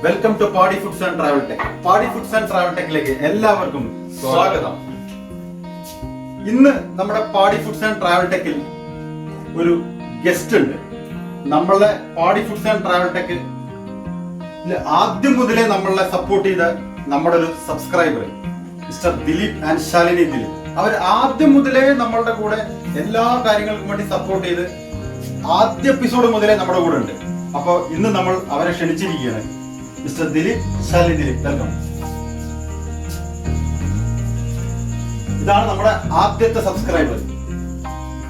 Welcome to പാടി foods and travel tech. പാടി foods and travel ടെക്കിലേക്ക് എല്ലാവർക്കും സ്വാഗതം. ഇന്ന് നമ്മുടെ പാടി ഫുഡ്സ് ആൻഡ് ട്രാവൽ ടെക്കിൽ ഒരു ഗസ്റ്റ് ഉണ്ട്. നമ്മളെ പാടി ഫുഡ്സ് ആൻഡ് ട്രാവൽ ടെക്ക് ആദ്യം മുതലേ നമ്മളെ സപ്പോർട്ട് ചെയ്ത നമ്മുടെ ഒരു subscriber mister Dileep and Shalini Dileep. അവർ ആദ്യം മുതലേ നമ്മളുടെ കൂടെ എല്ലാ കാര്യങ്ങൾക്കും വേണ്ടി സപ്പോർട്ട് ചെയ്ത് ആദ്യ എപ്പിസോഡ് മുതലേ നമ്മുടെ കൂടെ ഉണ്ട്. അപ്പോൾ ഇന്ന് നമ്മൾ അവരെ ക്ഷണിച്ചിരിക്കുകയാണ്. Mister Dileep, Shalini Dileep, welcome. ഇതാണ് നമ്മുടെ ആദ്യത്തെ സബ്സ്ക്രൈബർ.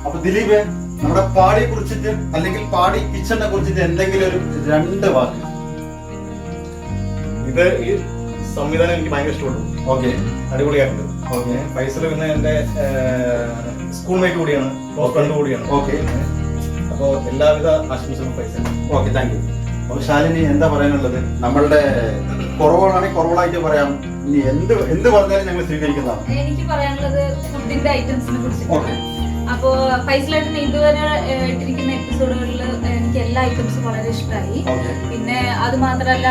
അപ്പൊ ദിലീപ്, നമ്മുടെ പാടിയെ കുറിച്ചിട്ട് അല്ലെങ്കിൽ പാടി കിച്ചണിനെ കുറിച്ചിട്ട് എന്തെങ്കിലും ഒരു 2 വാക്ക്. ഇത് ഈ സംവിധാനം എനിക്ക് ഭയങ്കര ഇഷ്ടപ്പെട്ടു. ഓക്കെ, അടിപൊളിയായിട്ടുണ്ട്. ഓക്കെ. ഫൈസൽ പിന്നെ എന്റെ സ്കൂൾ മേറ്റ് കൂടിയാണ്, ഫ്രണ്ട് കൂടിയാണ്. ഓക്കെ, അപ്പോൾ എല്ലാവിധ ആശംസകളും ഫൈസൽ. Okay, thank you. അപ്പൊ ശാലിനി, എന്താ പറയാനുള്ളത്? നമ്മളുടെ കുറവുകളാണെങ്കിൽ കുറവുകളായിട്ട് പറയാം. ഇനി എന്ത് പറഞ്ഞാലും ഞങ്ങൾ സ്വീകരിക്കുന്നതാണ്. എനിക്ക് പറയാനുള്ളത് ഫുഡിന്റെ ഐറ്റംസിനെ കുറിച്ചിട്ടാണ്. ഓക്കെ. അപ്പോ ഫൈസലായിട്ട് ഇതുവരെ ഇട്ടിരിക്കുന്ന എപ്പിസോഡുകളിൽ എനിക്ക് എല്ലാ ഐറ്റംസും വളരെ ഇഷ്ടമായി. പിന്നെ അത് മാത്രമല്ല,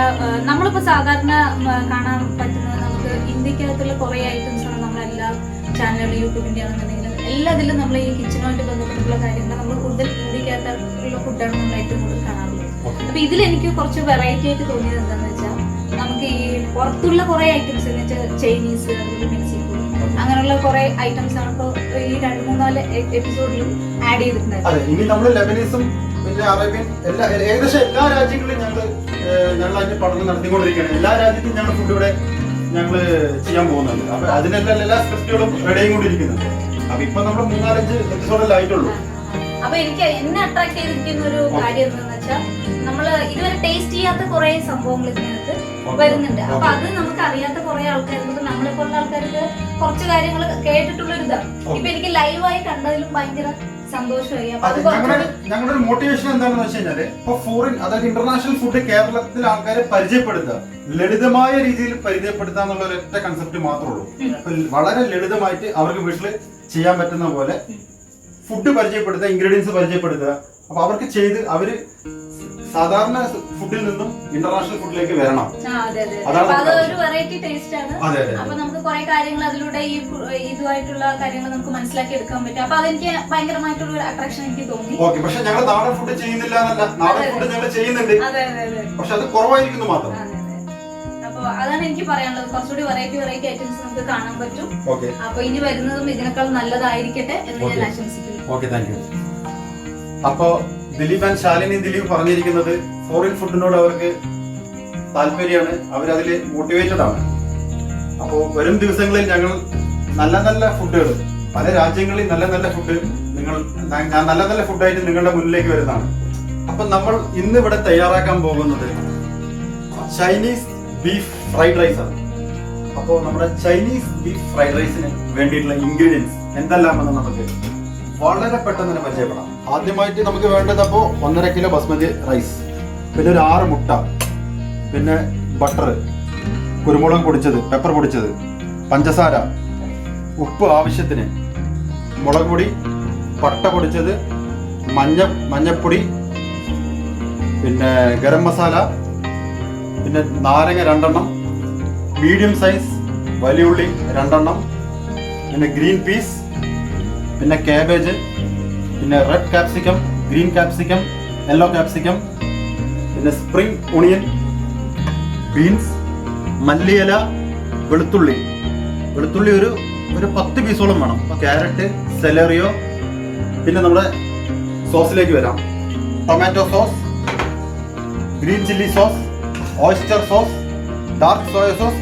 നമ്മളിപ്പോ സാധാരണ കാണാൻ പറ്റുന്നത് നമുക്ക് ഇന്ത്യക്കകത്തുള്ള കുറെ ഐറ്റംസ് ആണ് നമ്മളെല്ലാ ചാനലുകളും യൂട്യൂബിന്റെ ആണെന്നുണ്ടെങ്കിലും എല്ലാത്തിലും നമ്മൾ ഈ കിച്ചണുമായിട്ട് ബന്ധപ്പെട്ടുള്ള കാര്യങ്ങൾ നമ്മൾ കൂടുതൽ ഇന്ത്യക്കകത്തുള്ള ഫുഡാണ് നമ്മൾ ഏറ്റവും കൂടുതൽ കാണാറുള്ളത്. അപ്പൊ ഇതിൽ എനിക്ക് കുറച്ച് വെറൈറ്റി ആയിട്ട് തോന്നിയത് എന്താണെന്ന് വെച്ചാൽ, നമുക്ക് ഈ പുറത്തുള്ള കുറെ ഐറ്റംസ് എന്ന് വെച്ചാൽ ചൈനീസ്, അതുപോലെ മെക്സിക്കോ, അങ്ങനെയുള്ള കുറെ ഐറ്റംസ് ആണ് ഇപ്പൊ ഈ 2-3-4 എപ്പിസോഡിലും ആഡ് ചെയ്തിട്ടുണ്ടായിരുന്നു. അതെ, ഇനി നമ്മൾ ലെബനീസും പിന്നെ അറേബ്യൻ ഏകദേശം എല്ലാ രാജ്യങ്ങളിലും ഞങ്ങൾ അതിന്റെ പഠനം നടത്തിക്കൊണ്ടിരിക്കുകയാണ്. എല്ലാ രാജ്യത്തും ഞങ്ങൾ ഫുഡ് ഇവിടെ ഞങ്ങൾ ചെയ്യാൻ പോകുന്നുണ്ട്. അപ്പൊ അതിനെല്ലാം എല്ലാ സ്ക്രിപ്റ്റുകളും റെഡി ആയിക്കൊണ്ടിരിക്കുന്നുണ്ട്. അപ്പൊ ഇപ്പൊ നമ്മൾ 3-4-5 എപ്പിസോഡല്ലേ ആയിട്ടുള്ളൂ. അപ്പൊ എനിക്ക് എന്നെ അട്രാക്ട് ചെയ്തിരിക്കുന്ന ഒരു കാര്യം എന്താണെന്ന് വെച്ചാൽ, നമ്മള് ഇതുവരെ ടേസ്റ്റ് ചെയ്യാത്ത കുറെ സംഭവങ്ങൾ ഇതിനകത്ത് വരുന്നുണ്ട്. അപ്പൊ അത് നമുക്ക് അറിയാത്ത കുറെ ആൾക്കാർക്ക്, നമ്മളെ പോലുള്ള ആൾക്കാർക്ക് കുറച്ച് കാര്യങ്ങൾ കേട്ടിട്ടുള്ള ഒരു ഇതാണ്. ഇപ്പൊ എനിക്ക് ലൈവായി കണ്ടതിലും ഭയങ്കര സന്തോഷമായി. ഞങ്ങളുടെ ഒരു മോട്ടിവേഷൻ എന്താണെന്ന് വെച്ച് കഴിഞ്ഞാല്, ഇപ്പൊ ഫോറിൻ, അതായത് ഇന്റർനാഷണൽ ഫുഡ് കേരളത്തിലെ ആൾക്കാരെ പരിചയപ്പെടുത്തുക, ലളിതമായ രീതിയിൽ പരിചയപ്പെടുത്തുക എന്നുള്ള ഒരൊറ്റ കൺസെപ്റ്റ് മാത്രമേ ഉള്ളൂ. അപ്പൊ വളരെ ലളിതമായിട്ട് അവർക്ക് വീട്ടിൽ ചെയ്യാൻ പറ്റുന്ന പോലെ ഫുഡ് പരിചയപ്പെടുത്തുക, ഇൻഗ്രീഡിയൻസ് പരിചയപ്പെടുത്തുക. അപ്പൊ അവർക്ക് ചെയ്ത് അവര് സാധാരണ ഫുഡിൽ നിന്നും ഇന്റർനാഷണൽ ഫുഡിലേക്ക് വരണം. അതൊരു വെറൈറ്റി ടേസ്റ്റ് ആണ്. അപ്പൊ നമുക്ക് കുറെ കാര്യങ്ങൾ അതിലൂടെ ഈ ഇതുമായിട്ടുള്ള കാര്യങ്ങൾ നമുക്ക് മനസ്സിലാക്കി എടുക്കാൻ പറ്റും. അപ്പൊ അതെനിക്ക് ഭയങ്കരമായിട്ടുള്ള ഒരു അട്രാക്ഷൻ എനിക്ക് തോന്നി. ഓക്കെ, പക്ഷെ ഞങ്ങൾ നാടൻ ഫുഡ് ചെയ്യുന്നില്ല എന്നല്ല, നാടൻ ഫുഡ് ഞങ്ങൾ ചെയ്യുന്നുണ്ട്. പക്ഷെ അത് കുറവായിരിക്കുന്നു മാത്രം. അപ്പൊ അതാണ് എനിക്ക് പറയാനുള്ളത്. കുറച്ചുകൂടി വെറൈറ്റി ഐറ്റംസ് നമുക്ക് കാണാൻ പറ്റും. ഓക്കെ, അപ്പൊ ഇനി വരുന്നതും ഇതിനേക്കാൾ നല്ലതായിരിക്കട്ടെ എന്ന് ഞാൻ ആശംസിക്കുന്നു. Okay, thank you. അപ്പോ ദിലീപ് ആൻഡ് ശാലിനി ദിലീപ് പറഞ്ഞിരിക്കുന്നത് ഫോറിൻ ഫുഡിനോട് അവർക്ക് താല്പര്യമാണ്, അവരതിൽ മോട്ടിവേറ്റഡ് ആണ്. അപ്പോൾ വരും ദിവസങ്ങളിൽ ഞങ്ങൾ നല്ല നല്ല ഫുഡുകൾ, പല രാജ്യങ്ങളിൽ നല്ല നല്ല ഫുഡ് നല്ല നല്ല ഫുഡായിട്ട് നിങ്ങളുടെ മുന്നിലേക്ക് വരുന്നതാണ്. അപ്പൊ നമ്മൾ ഇന്ന് ഇവിടെ തയ്യാറാക്കാൻ പോകുന്നത് ചൈനീസ് ബീഫ് ഫ്രൈഡ് റൈസ് ആണ്. അപ്പോൾ നമ്മുടെ ചൈനീസ് ബീഫ് ഫ്രൈഡ് റൈസിന് വേണ്ടിയിട്ടുള്ള ഇൻഗ്രീഡിയൻസ് എന്തെല്ലാമെന്ന് നമുക്ക് വളരെ പെട്ടെന്ന് തന്നെ പരിചയപ്പെടാം. ആദ്യമായിട്ട് നമുക്ക് വേണ്ടത് അപ്പോൾ 1.5 കിലോ ബസ്മതി റൈസ്, പിന്നെ ഒരു 6 മുട്ട, പിന്നെ ബട്ടർ, കുരുമുളക് പൊടിച്ചത്, പെപ്പർ പൊടിച്ചത്, പഞ്ചസാര, ഉപ്പ് ആവശ്യത്തിന്, മുളക് പൊടി, പട്ട പൊടിച്ചത്, മഞ്ഞപ്പൊടി, പിന്നെ ഗരം മസാല, പിന്നെ നാരങ്ങ 2 എണ്ണം, മീഡിയം സൈസ് വലിയുള്ളി 2 എണ്ണം, പിന്നെ ഗ്രീൻ പീസ്, പിന്നെ കാബേജ്, പിന്നെ red capsicum, green capsicum, yellow capsicum, പിന്നെ സ്പ്രിംഗ് ഓണിയൻ, ബീൻസ്, മല്ലിയില, വെളുത്തുള്ളി ഒരു 10 പീസോളം വേണം. ക്യാരറ്റ്, സെലറിയോ, പിന്നെ നമ്മുടെ സോസിലേക്ക് വരാം. Tomato sauce, green chilli sauce, oyster sauce, dark soya sauce,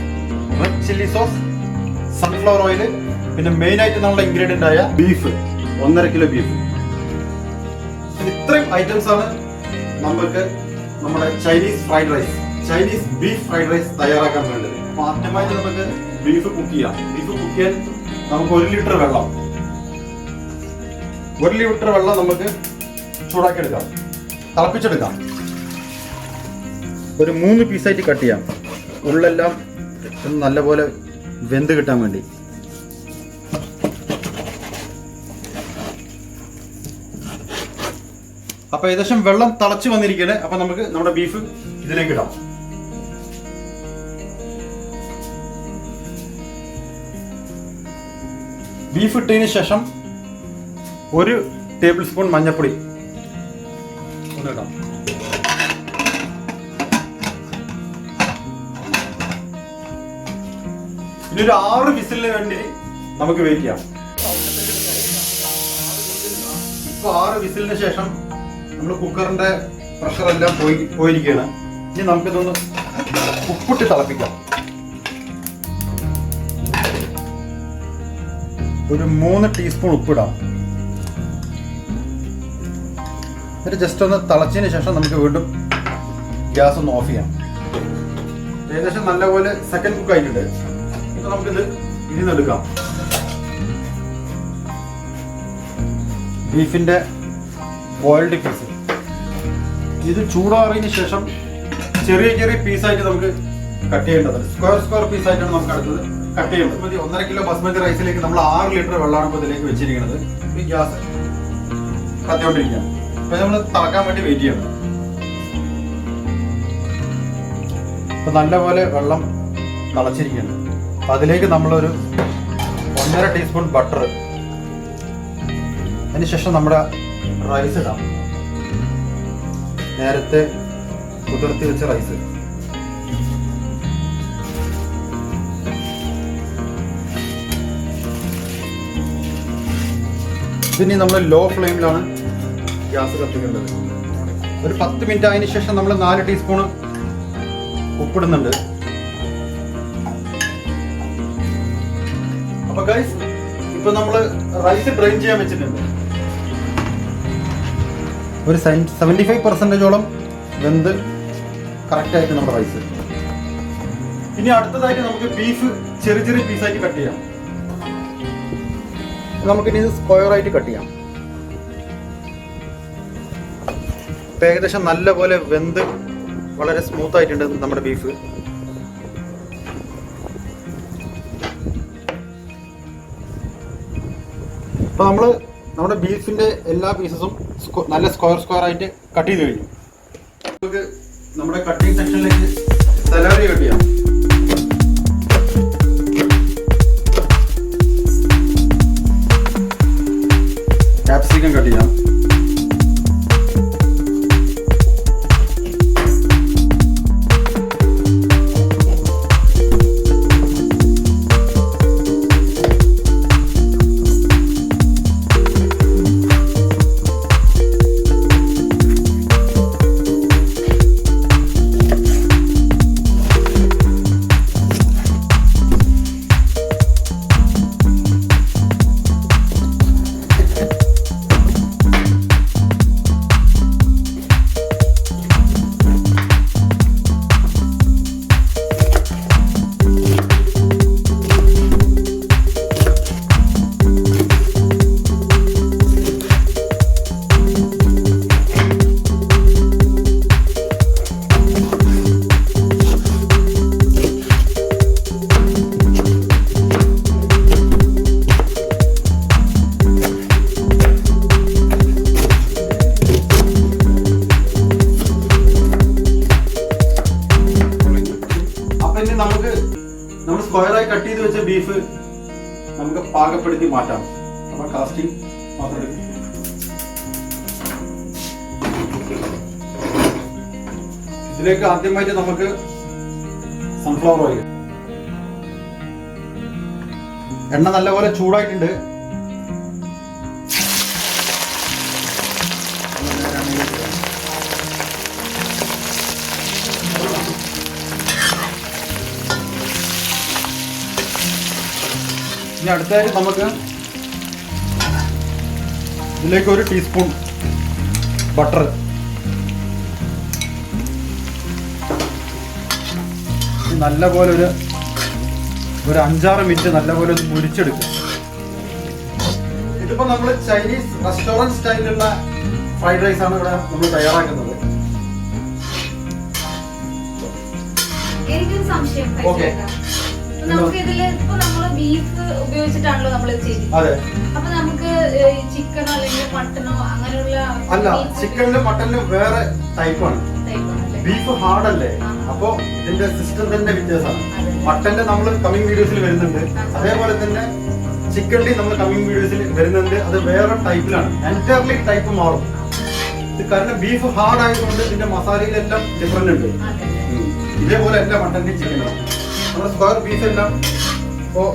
red chilli sauce, sunflower oil, പിന്നെ മെയിൻ ആയിട്ട് നമ്മുടെ ഇൻഗ്രീഡിയന്റ് ആയ ബീഫ്, 1.5 കിലോ ബീഫ്. ഇത്രയും ഐറ്റംസ് ആണ് നമുക്ക് നമ്മുടെ ചൈനീസ് ബീഫ് ഫ്രൈഡ് റൈസ് തയ്യാറാക്കാൻ വേണ്ടത്. അപ്പൊ ആദ്യമായിട്ട് നമുക്ക് ബീഫ് കുക്ക് ചെയ്യാം. ബീഫ് കുക്ക് ചെയ്യാൻ നമുക്ക് 1 ലിറ്റർ വെള്ളം നമുക്ക് ചൂടാക്കി എടുക്കാം, തിളപ്പിച്ചെടുക്കാം. ഒരു 3 പീസായിട്ട് കട്ട് ചെയ്യാം, ഉള്ളെല്ലാം നല്ലപോലെ വെന്ത് കിട്ടാൻ വേണ്ടി. അപ്പൊ ഏകദേശം വെള്ളം തിളച്ച് വന്നിരിക്കുകയാണ്. അപ്പൊ നമുക്ക് നമ്മുടെ ബീഫ് ഇതിലേക്ക് ഇടാം. ബീഫ് ഇട്ടതിന് ശേഷം 1 ടേബിൾ സ്പൂൺ മഞ്ഞൾപ്പൊടി ഒന്നിടാം. ഇനി ഒരു 6 വിസിലിന് വേണ്ടി നമുക്ക് വെയിറ്റ് ചെയ്യാം. ഇപ്പോൾ 6 വിസിലിന് ശേഷം നമ്മൾ കുക്കറിന്റെ പ്രഷർ എല്ലാം പോയിരിക്കുകയാണ്. ഇനി നമുക്കിതൊന്ന് ഉപ്പിട്ട് തിളപ്പിക്കാം. ഒരു 3 ടീസ്പൂൺ ഉപ്പിടാം. എന്നിട്ട് ജസ്റ്റ് ഒന്ന് തിളച്ചതിന് ശേഷം നമുക്ക് വീണ്ടും ഗ്യാസ് ഒന്ന് ഓഫ് ചെയ്യാം. ഏകദേശം നല്ലപോലെ സെക്കൻഡ് കുക്ക് ആയിട്ടുണ്ട്. ഇപ്പൊ നമുക്കിത് ഇരുന്നെടുക്കാം. ബീഫിന്റെ ബോയിൽഡ് പീസ് ഇത് ചൂടാറിയതിന് ശേഷം ചെറിയ ചെറിയ പീസായിട്ട് നമുക്ക് കട്ട് ചെയ്യേണ്ടത്. സ്ക്വയർ പീസായിട്ടാണ് നമുക്ക് അടുത്തത് കട്ട് ചെയ്യേണ്ടത്. 1.5 കിലോ ബസ്മതി റൈസിലേക്ക് നമ്മൾ 6 ലിറ്റർ വെള്ളമാണ് ഇപ്പോൾ ഇതിലേക്ക് വെച്ചിരിക്കുന്നത്. ഈ ഗ്യാസ് കത്തിക്കൊണ്ടിരിക്കുകയാണ്. അപ്പൊ നമ്മൾ തിളക്കാൻ വേണ്ടി വെയിറ്റ് ചെയ്യണം. ഇപ്പൊ നല്ലപോലെ വെള്ളം തിളച്ചിരിക്കുകയാണ്. അപ്പൊ അതിലേക്ക് നമ്മളൊരു 1.5 ടീസ്പൂൺ ബട്ടർ, അതിനുശേഷം നമ്മുടെ റൈസ് ഇടാം. നേരത്തെ കുതിർത്തി വെച്ച റൈസ്. ഇതിനി നമ്മൾ ലോ ഫ്ലെയിമിലാണ് ഗ്യാസ് കത്തിക്കേണ്ടത്. ഒരു 10 മിനിറ്റ് ആയതിനു ശേഷം നമ്മൾ 4 ടീസ്പൂൺ ഉപ്പിടുന്നുണ്ട്. അപ്പൊ ഗൈസ്, ഇപ്പൊ നമ്മൾ റൈസ് ഡ്രെയിൻ ചെയ്യാൻ വെച്ചിട്ടുണ്ട്. ഒരു 75% വെന്ത് കറക്റ്റായിട്ട് നമ്മുടെ റൈസ്. ഇനി അടുത്തതായിട്ട് നമുക്ക് ബീഫ് ചെറിയ ചെറിയ പീസായിട്ട് കട്ട് ചെയ്യാം. നമുക്കിനി ഇത് സ്ക്വയറായിട്ട് കട്ട് ചെയ്യാം. ഇപ്പം ഏകദേശം നല്ലപോലെ വെന്ത് വളരെ സ്മൂത്ത് ആയിട്ടുണ്ട് നമ്മുടെ ബീഫ്. അപ്പോൾ നമ്മുടെ ബീഫിൻ്റെ എല്ലാ പീസസും നല്ല സ്ക്വയർ ആയിട്ട് കട്ട് ചെയ്ത് കഴിഞ്ഞു. നമുക്ക് നമ്മുടെ കട്ടിങ് സെക്ഷനിലേക്ക് സലാഡ് കട്ട് ചെയ്യാം. ക്യാപ്സിക്കം കട്ട് ചെയ്യാം. നമ്മൾ സ്ക്വയറായി കട്ട് ചെയ്ത് വെച്ച ബീഫ് നമുക്ക് പാകപ്പെടുത്തി മാറ്റാം. നമ്മൾ കാസ്റ്റിംഗ് മാത്രം എടുക്കും. ഇതിലേക്ക് ആദ്യമായിട്ട് നമുക്ക് സൺഫ്ലവർ ഓയിൽ. എണ്ണ നല്ലപോലെ ചൂടായിട്ടുണ്ട്. ഇനി അടുത്തായിട്ട് നമുക്ക് ഇതിലേക്ക് 1 ടീസ്പൂൺ ബട്ടർ, നല്ലപോലെ ഒരു 5-6 മിനിറ്റ് നല്ലപോലെ മുരിച്ചെടുക്കും. ഇതിപ്പോ നമ്മൾ ചൈനീസ് റെസ്റ്റോറന്റ് സ്റ്റൈലിലുള്ള ഫ്രൈഡ് റൈസ് ആണ് ഇവിടെ നമ്മൾ തയ്യാറാക്കുന്നത്. എനിക്കൊരു സംശയം. നമുക്ക് ഇതില് ഇപ്പൊ നമ്മള് ബീഫ് ഉപയോഗിച്ചിട്ടാണല്ലോ നമ്മൾ ചെയ്യുന്നത്. അതെ. അപ്പൊ നമുക്ക് ചിക്കനോ അല്ലെങ്കിൽ മട്ടനോ അങ്ങനെയുള്ള അല്ല, ചിക്കനിലും മട്ടനിലും വേറെ ടൈപ്പാണ്. ബീഫ് ഹാർഡ് അല്ലേ, അപ്പൊ ഇതിന്റെ സിസ്റ്റം തന്നെ വ്യത്യാസമാണ്. മട്ടന്റെ നമ്മൾ കമ്മിങ് വീഡിയോസിൽ വരുന്നുണ്ട്. അതേപോലെ തന്നെ ചിക്കനിൽ നമ്മൾ കമ്മിങ് വീഡിയോസിൽ വരുന്നുണ്ട്. അത് വേറെ ടൈപ്പിലാണ്, എൻറ്റയർലി ടൈപ്പ് മാറും. ഇത് കാരണം ബീഫ് ഹാർഡ് ആയതുകൊണ്ട് ഇതിന്റെ മസാലയിലെല്ലാം ഡിഫറൻറ്റ് ഉണ്ട്. ഇതേപോലെ അല്ല മട്ടൻ്റെ ചിക്കനും. നമ്മുടെ സ്ക്വയർ പീസ് എല്ലാം ഇപ്പോൾ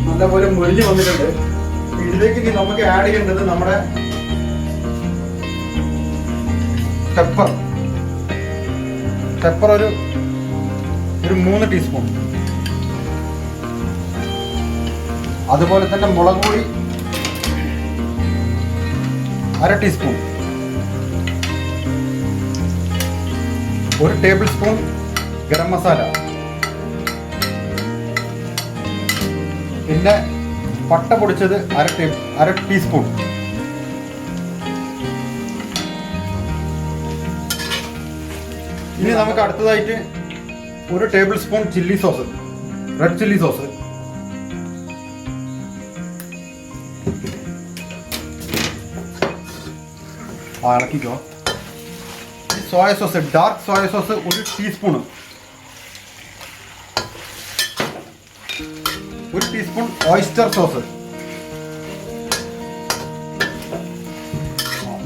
നല്ലപോലെ മൊരിഞ്ഞ് വന്നിട്ടുണ്ട്. ഇതിലേക്ക് ഇനി നമുക്ക് ആഡ് ചെയ്യേണ്ടത് നമ്മുടെ പെപ്പർ ഒരു 3 ടീസ്പൂൺ. അതുപോലെ തന്നെ മുളക് പൊടി 1/2 teaspoon. 1 tablespoon garam masala. പിന്നെ പട്ട പൊടിച്ചത് 1/2 ടീസ്പൂൺ. ഇനി നമുക്ക് അടുത്തതായിട്ട് 1 tablespoon chilli sauce, red chilli sauce. ഇളക്കിക്കോ. Soya sauce, dark soya sauce 1 teaspoon. 1 teaspoon oyster sauce.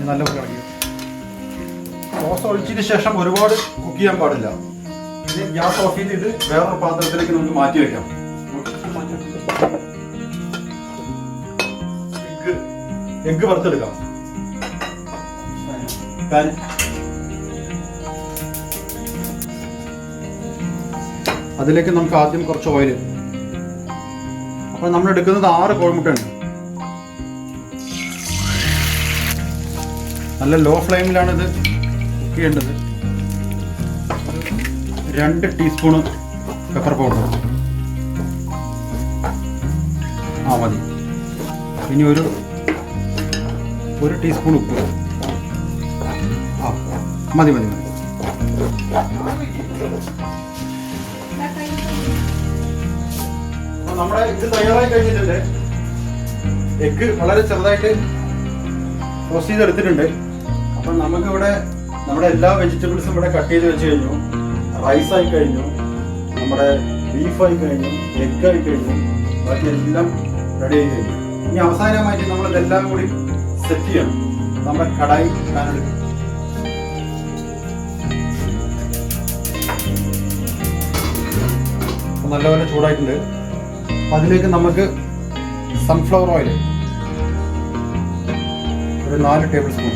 നല്ലപോലെ ഇളക്കി. സോസ് ഒഴിച്ചതിന് ശേഷം ഒരുപാട് കുക്ക് ചെയ്യാൻ പാടില്ല. ഇനി ഗ്യാസ് ഓഫ് ചെയ്തിട്ട് വേറൊരു പാത്രത്തിലേക്ക് നമുക്ക് മാറ്റി വെക്കാം. എഗ്ഗ് വറുത്തെടുക്കാം. അതിലേക്ക് നമുക്ക് ആദ്യം കുറച്ച് ഓയിൽ. അപ്പോൾ നമ്മൾ എടുക്കുന്നത് 6 കോഴിമുട്ടയാണ്. നല്ല ലോ ഫ്ലെയിമിലാണ് ഇത് കുക്ക് ചെയ്യേണ്ടത്. 2 ടീസ്പൂണ് പെപ്പർ പൗഡർ മതി. ഇനി ഒരു ടീസ്പൂൺ ഉപ്പ്. മതി. നമ്മുടെ ഇത് തയ്യാറായി കഴിഞ്ഞിട്ടുണ്ട്. എഗ്ഗ് വളരെ ചെറുതായിട്ട് ടോസ്റ്റ് ചെയ്തെടുത്തിട്ടുണ്ട്. അപ്പം നമുക്കിവിടെ നമ്മുടെ എല്ലാ വെജിറ്റബിൾസും ഇവിടെ കട്ട് ചെയ്ത് വെച്ച് കഴിഞ്ഞു. റൈസ് ആയി കഴിഞ്ഞു, നമ്മുടെ ബീഫായി കഴിഞ്ഞു, എഗ് ആയി കഴിഞ്ഞു, ബാക്കി എല്ലാം റെഡി ആയി കഴിഞ്ഞു. ഇനി അവസാനമായിട്ട് നമ്മളിതെല്ലാം കൂടി സെറ്റ് ചെയ്യണം. നമ്മുടെ കടായി പാനെടുക്കും. നല്ലപോലെ ചൂടായിട്ടുണ്ട്. അതിലേക്ക് നമുക്ക് സൺഫ്ലവർ ഓയിൽ ഒരു 4 ടേബിൾ സ്പൂൺ,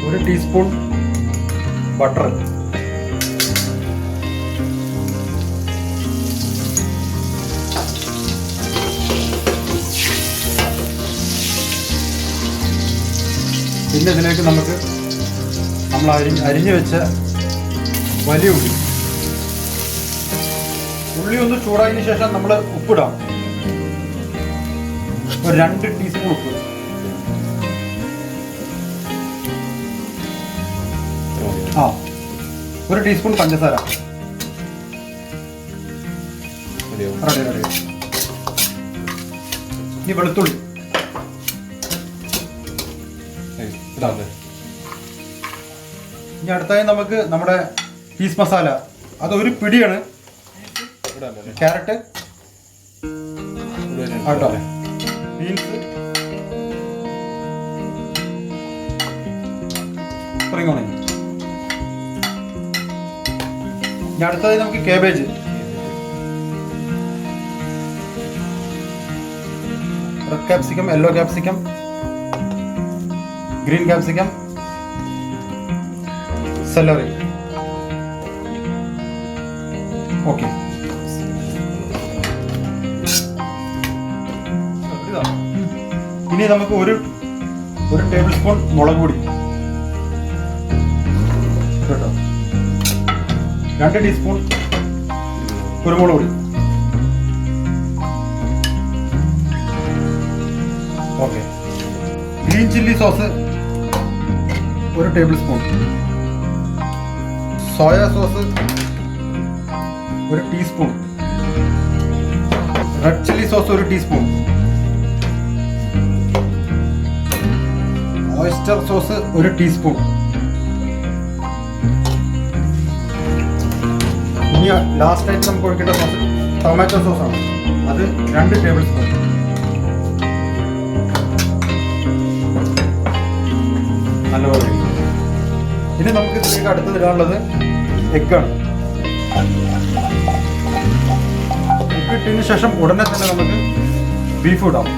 1 ടീസ്പൂൺ ബട്ടർ, പിന്നെ ഇതിലേക്ക് നമുക്ക് നമ്മൾ അരിഞ്ഞു വെച്ച വലിയ ഉള്ളി ഒന്ന് ചൂടായതിനു ശേഷം നമ്മൾ ഉപ്പിടാം. ഒരു 2 ടീസ്പൂൺ ഉപ്പ്. ആ 1 ടീസ്പൂൺ പഞ്ചസാര. റെഡി. ഇനി വെളുത്തുള്ളി. ഇനി അടുത്തായി നമുക്ക് നമ്മുടെ പീസ് മസാല. അത് 1 പിടിയാണ്. Carrot, beans, spring onion. ഇനി അടുത്തതായി നമുക്ക് cabbage, red capsicum, yellow capsicum, green capsicum, celery. Okay. ഇനി നമുക്ക് ഒരു ടേബിൾ സ്പൂൺ മുളക് പൊടി കേട്ടോ, 2 ടീസ്പൂൺ കുരുമുളക് പൊടി. Okay. Green chilli sauce 1 table spoon, soya sauce 1 teaspoon, red chilli sauce 1 teaspoon, oyster sauce 1 teaspoon. ഇനി ലാസ്റ്റ് ആയിട്ട് നമുക്ക് ഒഴിക്കേണ്ട സോസ് ടൊമാറ്റോ സോസാണ്. അത് 2 ടേബിൾ സ്പൂൺ. നല്ലപോലെ. ഇനി നമുക്ക് ഇതിലേക്ക് അടുത്തത് ഇടാനുള്ളത് എഗ്ഗാണ്. എഗ്ഗ് ഇട്ടതിന് ശേഷം ഉടനെ തന്നെ നമുക്ക് ബീഫ് ഇടാം.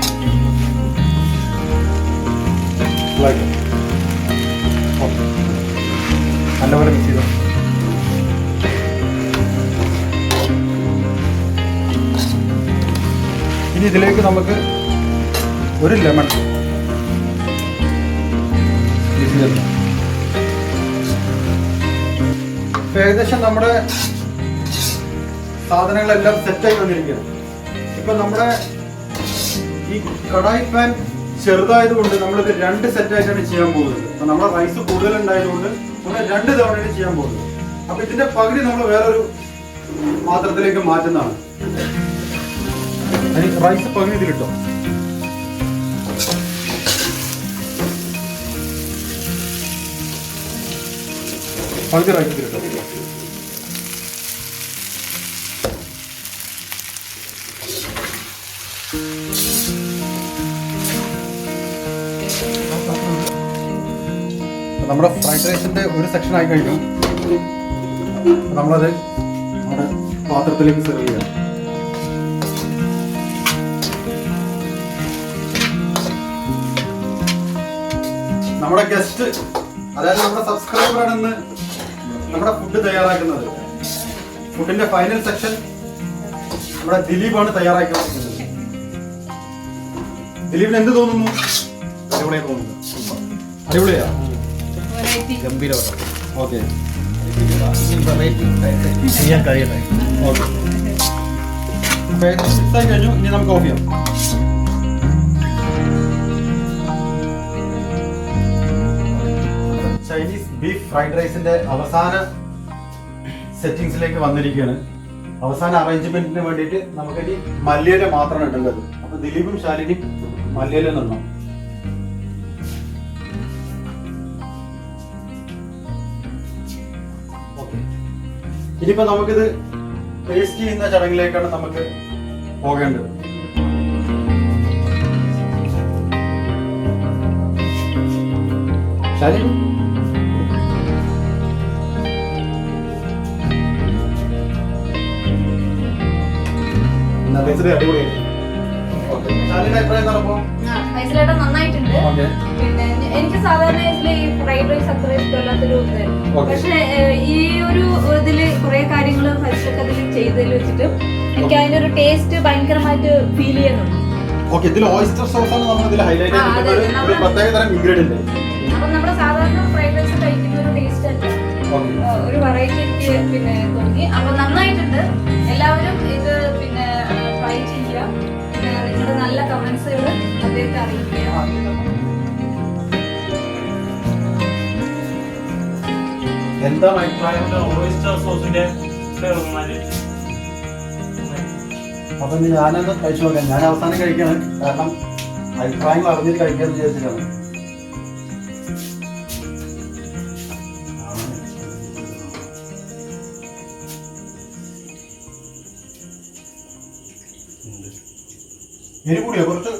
നല്ലപോലെ മിക്സ് ചെയ്തു. ഇനി ഇതിലേക്ക് നമുക്ക് ഒരു ലെമൺ ഏകദേശം നമ്മുടെ സാധനങ്ങളെല്ലാം സെറ്റായി വന്നിരിക്കുകയാണ്. ഇപ്പൊ നമ്മുടെ ഈ കടായി പാൻ ചെറുതായതുകൊണ്ട് നമ്മളിത് 2 സെറ്റായിട്ടാണ് ചെയ്യാൻ പോകുന്നത്. അപ്പൊ നമ്മുടെ റൈസ് കൂടുതലുണ്ടായതുകൊണ്ട് നമ്മൾ 2 തവണയാണ് ചെയ്യാൻ പോകുന്നത്. അപ്പൊ ഇതിന്റെ പകുതി നമ്മൾ വേറൊരു പാത്രത്തിലേക്ക് മാറ്റുന്നതാണ്. റൈസ് പകുതി ഇതിലിട്ടോ. പകുതി റൈസ് ഇതിലിട്ടോ. നമ്മുടെ ഫ്രൈഡ് റൈസിന്റെ ഒരു സെക്ഷൻ ആയി കഴിഞ്ഞു. നമ്മളത് നമ്മുടെ പാത്രത്തിലേക്ക് സെർവ് ചെയ്യാം. നമ്മുടെ ഗസ്റ്റ്, അതായത് നമ്മുടെ സബ്സ്ക്രൈബറാണെന്ന് നമ്മുടെ ഫുഡ് തയ്യാറാക്കുന്നത്. ഫുഡിന്റെ ഫൈനൽ സെക്ഷൻ നമ്മുടെ ദിലീപാണ് തയ്യാറാക്കുന്നത്. ദിലീപിന് എന്ത് തോന്നുന്നു? അടിപൊളിയായി തോന്നുന്നു. അടിപൊളിയാ, ഗംഭീരമാണ്. ഓക്കെ, ചെയ്യാൻ കഴിയട്ടെ. ഓക്കെ, ഫിക്സായി കഴിഞ്ഞു. ഇനി നമുക്ക് ഓഫ് ചെയ്യാം. ചൈനീസ് ബീഫ് ഫ്രൈഡ് റൈസിന്റെ അവസാന സെറ്റിംഗ്സിലേക്ക് വന്നിരിക്കുകയാണ്. അവസാന അറേഞ്ച്മെന്റിന് വേണ്ടിയിട്ട് നമുക്കിനി മല്ലിയില മാത്രമാണ് ഇടേണ്ടത്. അപ്പൊ ദിലീപും ശാലിനിയും മല്ലിയില നിന്നു. ഇനിയിപ്പോ നമുക്കിത് ടേസ്റ്റ് ചെയ്യുന്ന ചടങ്ങിലേക്കാണ് നമുക്ക് പോകേണ്ടത്. ശാലിനി, നന്നായിട്ടുണ്ട്. പിന്നെ എനിക്ക് സാധാരണ ഈ ഫ്രൈഡ് റൈസ് അത്ര ഇഷ്ടമല്ലാത്തൊരു ഇതായിരുന്നു. പക്ഷെ ഈ ഒരു ഇതില് കുറെ കാര്യങ്ങൾ ഫസ്റ്റൊക്കെ അതിൽ ചെയ്തതിൽ വെച്ചിട്ട് എനിക്ക് അതിന്റെ ഒരു ടേസ്റ്റ് ഭയങ്കരമായിട്ട് ഫീൽ ചെയ്യുന്നുണ്ട്. അപ്പൊ നമ്മുടെ സാധാരണ ഫ്രൈഡ് റൈസ് കഴിക്കുന്ന ഒരു ടേസ്റ്റ് അല്ല, ഒരു വെറൈറ്റി എനിക്ക് പിന്നെ തോന്നി. അപ്പൊ നന്നായിട്ടുണ്ട്. എല്ലാവരും ഇത് പിന്നെ ട്രൈ ചെയ്യുക. നിങ്ങളുടെ നല്ല കമന്റ്സുകൾ അദ്ദേഹത്തെ അറിയിക്കുക. എന്താണ് അഭിപ്രായം? അപ്പൊ ഞാനത് കഴിച്ചു നോക്കാം. ഞാൻ അവസാനം കഴിക്കാണ്, കാരണം അഭിപ്രായങ്ങൾ അറിഞ്ഞിട്ട് കഴിക്കാന്ന് വിചാരിച്ചിട്ടാണ്. എരി കൂടിയോ? കുറച്ച്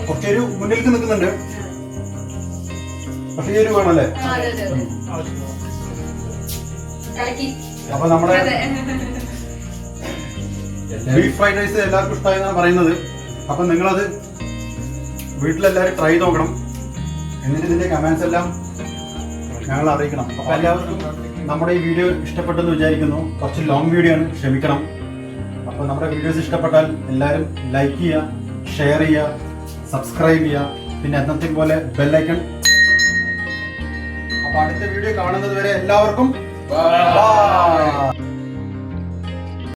കുറച്ചൊരു മുന്നിലേക്ക് നിൽക്കുന്നുണ്ട്. പക്ഷേ എരിവ് വേണമല്ലേ? അപ്പൊ നമ്മുടെ ബീഫ് ഫ്രൈഡ് റൈസ് എല്ലാവർക്കും ഇഷ്ടമായി എന്നാണ് പറയുന്നത്. അപ്പൊ നിങ്ങളത് വീട്ടിലെല്ലാവരും ട്രൈ നോക്കണം. എന്നിട്ട് ഇതിന്റെ കമന്റ്സ് എല്ലാം ഞങ്ങൾ അറിയിക്കണം. അപ്പൊ എല്ലാവർക്കും നമ്മുടെ ഈ വീഡിയോ ഇഷ്ടപ്പെട്ടെന്ന് വിചാരിക്കുന്നു. കുറച്ച് ലോങ് വീഡിയോ ആണ്, ക്ഷമിക്കണം. അപ്പൊ നമ്മുടെ വീഡിയോസ് ഇഷ്ടപ്പെട്ടാൽ എല്ലാവരും ലൈക്ക് ചെയ്യുക, ഷെയർ ചെയ്യുക, സബ്സ്ക്രൈബ് ചെയ്യുക. പിന്നെ എന്നത്തെയും പോലെ ബെല്ലൈക്കൺ. അപ്പൊ അടുത്ത വീഡിയോ കാണുന്നത് വരെ എല്ലാവർക്കും ബൈ.